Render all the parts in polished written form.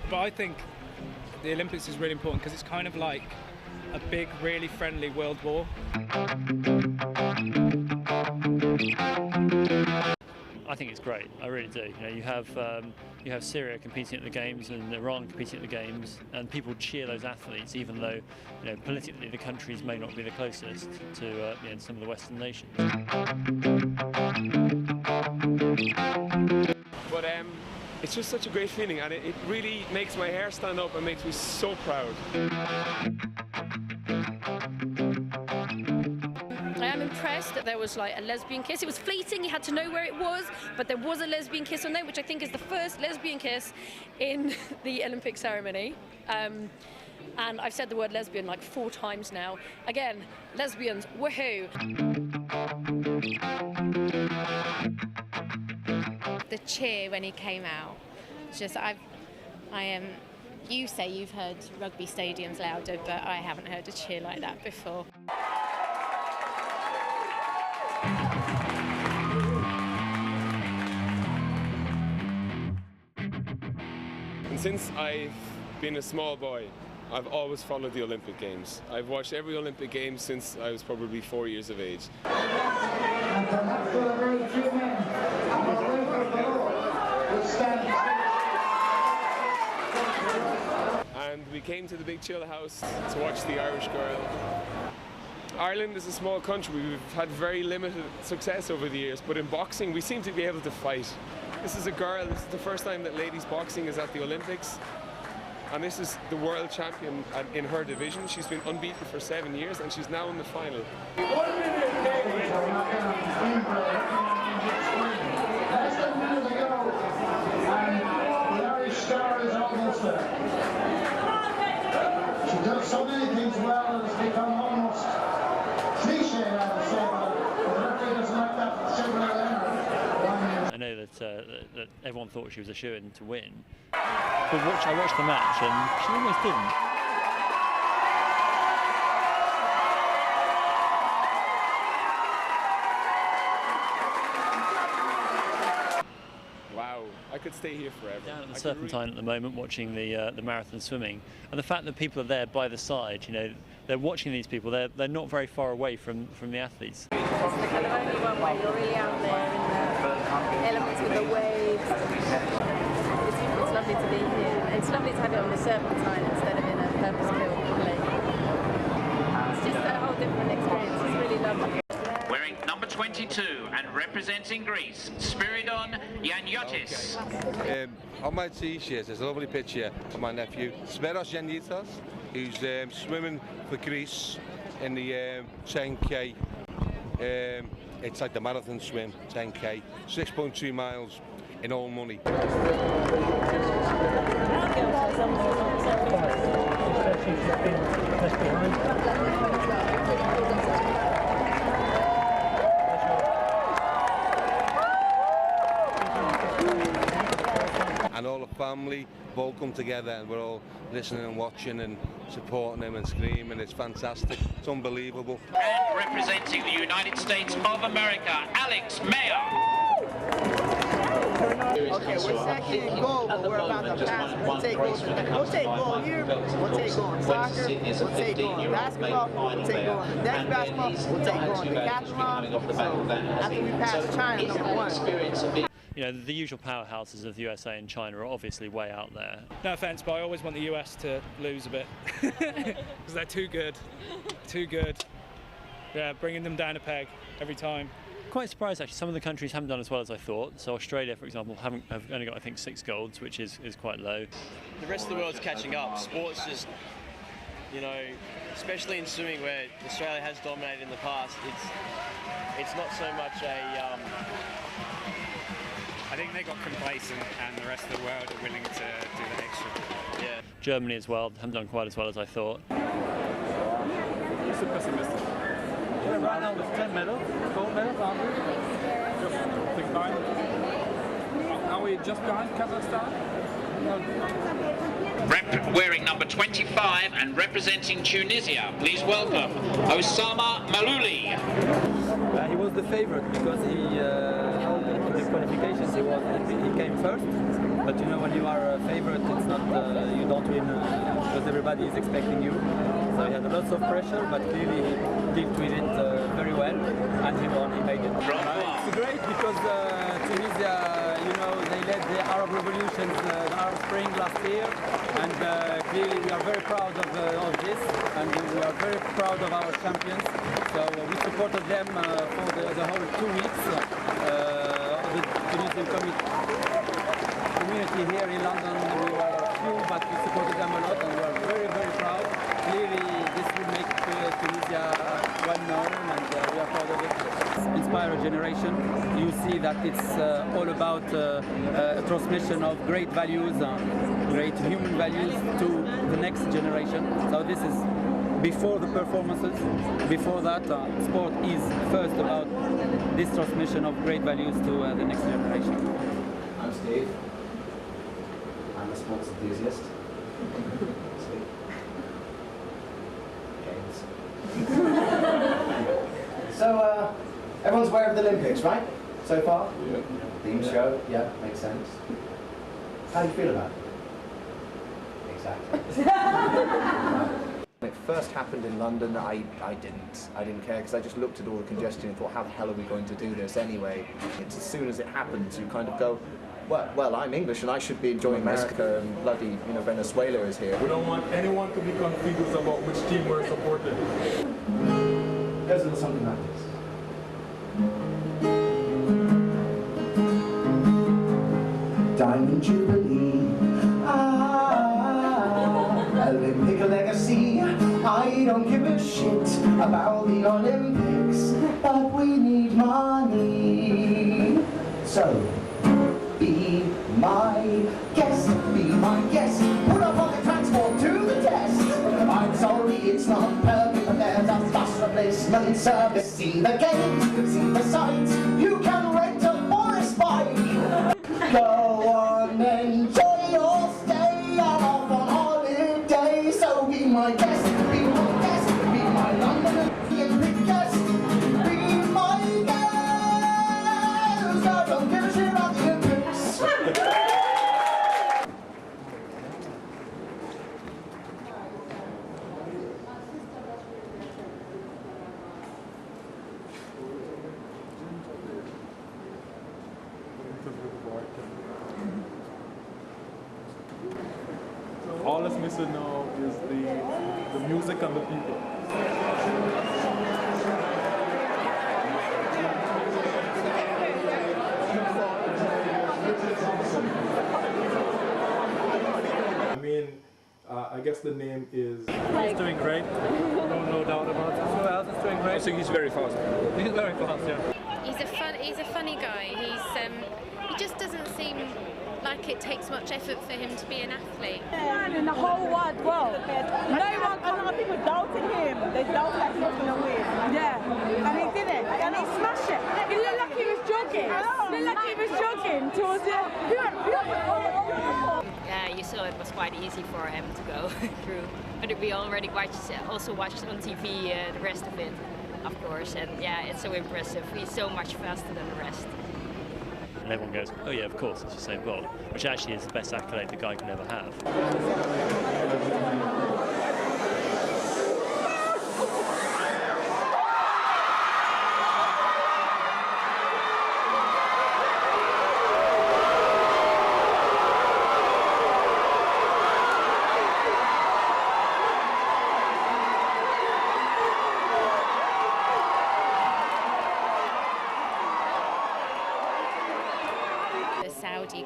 But I think the Olympics is really important because it's kind of like a big, really friendly world war. I think it's great. I really do. You know, you have Syria competing at the games and Iran competing at the games, and people cheer those athletes, even though politically the countries may not be the closest to some of the Western nations. But it's just such a great feeling, and it really makes my hair stand up and makes me so proud. I am impressed that there was like a lesbian kiss. It was fleeting, you had to know where it was, but there was a lesbian kiss on there, which I think is the first lesbian kiss in the Olympic ceremony. And I've said the word lesbian like 4 times now. Again, lesbians, woohoo! The cheer when he came out, it's just you say you've heard rugby stadiums louder, but I haven't heard a cheer like that before. And since I've been a small boy, I've always followed the Olympic Games. I've watched every Olympic Games since I was probably 4 years of age. And we came to the big chill house to watch the Irish girl. Ireland is a small country. We've had very limited success over the years, but in boxing we seem to be able to fight. This is a girl, this is the first time that ladies boxing is at the Olympics. And this is the world champion in her division. She's been unbeaten for 7 years and she's now in the final. 1 minute, ladies. Less than a minute to go. And the Irish star is almost there. She does so many things well and it's become almost cliche, I would say, but the referee doesn't like that sugar I know that everyone thought she was a shoo-in to win, but I watched the match and she almost didn't. Wow, I could stay here forever. Down at the Serpentine at the moment watching the marathon swimming, and the fact that people are there by the side, they're watching these people, they're not very far away from the athletes. It's the kind of only one way, you're really out there in the elements with the waves. It's lovely to be here. It's lovely to have it on the Serpentine instead of in a purpose-built lake. It's just a whole different experience. It's really lovely. Wearing number 22 and representing Greece, Spiridon Yaniotis. On my t-shirt there's a lovely picture of my nephew, Spiridon Yaniotis, who's swimming for Greece in the 10k. It's like the marathon swim, 10k, 6.2 miles in all money. And all the family have all come together and we're all listening and watching and supporting them and screaming. It's fantastic. It's unbelievable. And representing the United States of America, Alex Mayer. Okay, we're second in goal, but we're about to pass. We'll take goal. We'll take goal here. We'll take goal in soccer. We'll take goal in basketball. We'll take goal in the next basketball. We'll take goal in decathlon. So after we pass China, number 1. The usual powerhouses of the USA and China are obviously way out there. No offence, but I always want the US to lose a bit because they're too good. Too good. Yeah, bringing them down a peg every time. Quite surprised actually, some of the countries haven't done as well as I thought. So Australia, for example, have only got I think 6 golds, which is quite low. The rest of the world's catching up. Sports just, especially in swimming where Australia has dominated in the past, it's not so much a... I think they got complacent and the rest of the world are willing to do the extra. Yeah. Germany as well, haven't done quite as well as I thought. You're so pessimistic. Yeah, right now with 10 medals, gold medals, aren't we? Just behind. Are we just behind Kazakhstan? Wearing number 25 and representing Tunisia, please welcome Osama Malouli. He was the favorite because he he came first. But you know, when you are a favorite, it's not you don't win because everybody is expecting you. So he had lots of pressure, but clearly he dealt with it very well, and he won. He made it. It's great because Tunisia, you know, they led the Arab revolutions, the Arab Spring last year, and clearly we are very proud of this, and we are very proud of our champions. So we supported them for the whole 2 weeks. The Tunisian community here in London, we were few, but we supported them a lot, and we are very, very proud. Clearly, this will make Tunisia well known, and we are proud of it. Inspire a generation. You see that it's all about transmission of great values, great human values to the next generation. So this is before the performances. Before that, sport is first about this transmission of great values to the next generation. I'm Steve. I'm a sports enthusiast. So, everyone's aware of the Olympics, right? So far? Yeah. Theme show, yeah, makes sense. How do you feel about it? Exactly. When it first happened in London, I didn't care because I just looked at all the congestion and thought, how the hell are we going to do this anyway? It's as soon as it happens, you kind of go, well, I'm English and I should be enjoying America, and bloody, you know, Venezuela is here. We don't want anyone to be confused about which team we're supporting. Goes a little something like this. Diamond Jubilee, Olympic legacy. I don't give a shit about the Olympics, but we need money. So, be my guest, put up on the transport to the test. I'm sorry it's not perfect, but there's a bus replacement service. See the games, see the sights, you can rent a Morris bike. Go on, enjoy your stay, I'm off on holiday. So be my guest, be my London Olympic guest. Be my guest, I don't give a shit about the Olympics. All that's missing now is the music and the people. I mean, I guess the name is... He's doing great. No doubt about it. Who else is doing great? I think he's very fast. He's very fast, yeah. He's a funny guy. He just doesn't seem like it takes much effort for him to be an athlete. Man in the whole wide world. A lot of people doubted him. They doubted that he was going to win. Yeah, and he did it. And he smashed it. He looked like he was jogging. He looked like he was jogging towards the... Yeah, you saw it was quite easy for him to go through. But we already also watched on TV the rest of it, of course. And yeah, it's so impressive. He's so much faster than the rest. And everyone goes, oh yeah, of course, it's Usain Bolt, which actually is the best accolade the guy can ever have.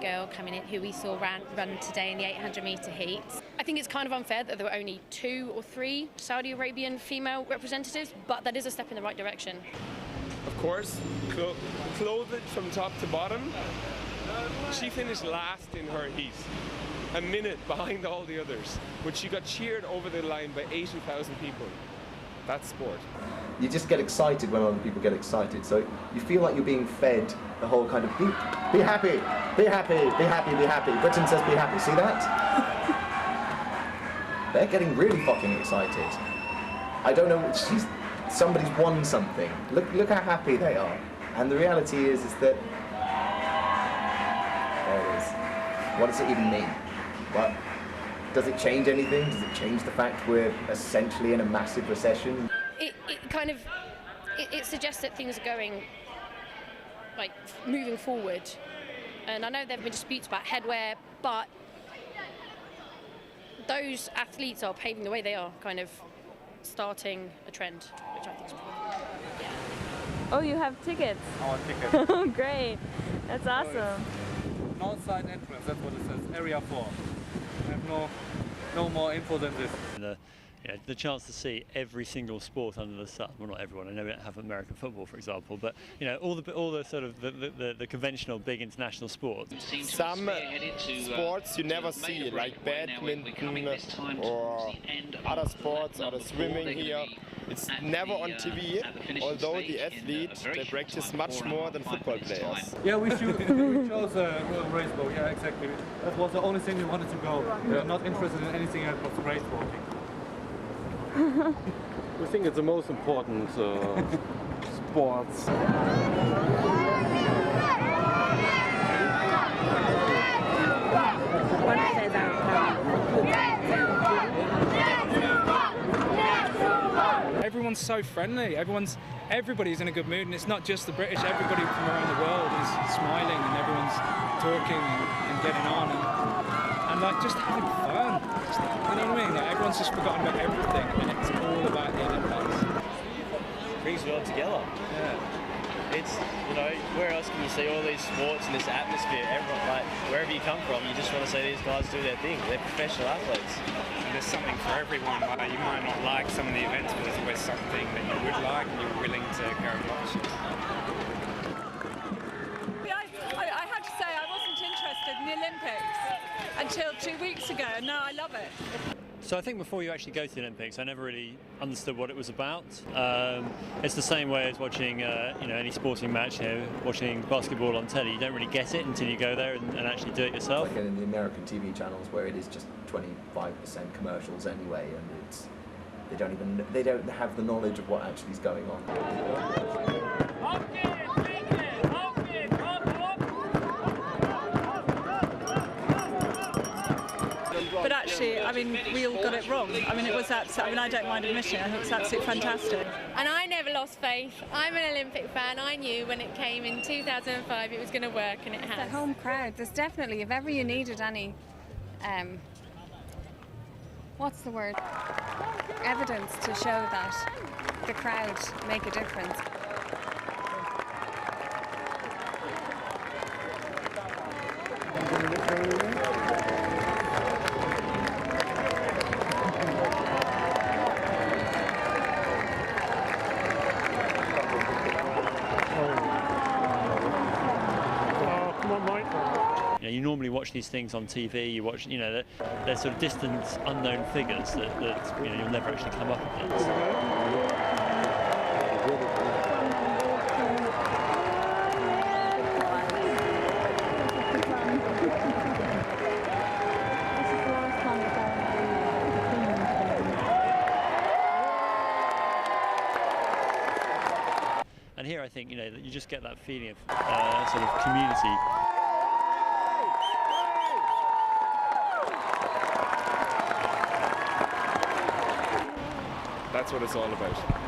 Girl coming in who we saw run today in the 800-metre heat. I think it's kind of unfair that there were only 2 or 3 Saudi Arabian female representatives, but that is a step in the right direction. Of course, clothed from top to bottom, she finished last in her heat, a minute behind all the others, but she got cheered over the line by 80,000 people. That's sport. You just get excited when other people get excited, so you feel like you're being fed the whole kind of be happy, be happy, be happy, be happy. Britain says be happy, see that? They're getting really fucking excited. I don't know, somebody's won something. Look how happy they are. And the reality is that What does it even mean? What? Does it change anything? Does it change the fact we're essentially in a massive recession? It kind of it suggests that things are going like moving forward, and I know there have been disputes about headwear, but those athletes are paving the way. They are kind of starting a trend, which I think is pretty cool. Yeah. Oh, you have tickets? Our tickets. Oh, great. That's awesome. Outside entrance, that's what it says, area 4. I have no more info than this. The chance to see every single sport under the sun. Well, not everyone. I know we don't have American football, for example, but all the sort of the conventional big international sports. Some sports you never see, like badminton or other sports, or the swimming here. It's never on TV, although the athletes, they practice much more than football players. Yeah, we chose a race boat, yeah, exactly. That was the only thing we wanted to go. We are not interested in anything else but race boating. We think it's the most important sports. Everyone's so friendly. Everybody's in a good mood, and it's not just the British. Everybody from around the world is smiling, and everyone's talking and getting on, and like just having fun. You know what I mean? Like, everyone's just forgotten about everything, and it's all about the Olympics. Brings it all together. Yeah. It's, where else can you see all these sports and this atmosphere? Everyone, like, wherever you come from, you just want to see these guys do their thing. They're professional athletes. And there's something for everyone. Like, you might not like some of the events, but there's always something that you would like and you're willing to go and watch. I have to say I wasn't interested in the Olympics until 2 weeks ago, and now I love it. So I think before you actually go to the Olympics, I never really understood what it was about. It's the same way as watching, any sporting match. Watching basketball on telly, you don't really get it until you go there and actually do it yourself. Like in the American TV channels, where it is just 25% commercials anyway, and they don't have the knowledge of what actually is going on. But actually, we all got it wrong. It was I don't mind admitting, I think it's absolutely fantastic. And I never lost faith. I'm an Olympic fan. I knew when it came in 2005 it was going to work, and it has. The home crowd. There's definitely, if ever you needed any, what's the word? Evidence to show that the crowd make a difference. You normally watch these things on TV. You watch, they're sort of distant, unknown figures that you'll never actually come up against. And here, I think that you just get that feeling of sort of community. That's what it's all about.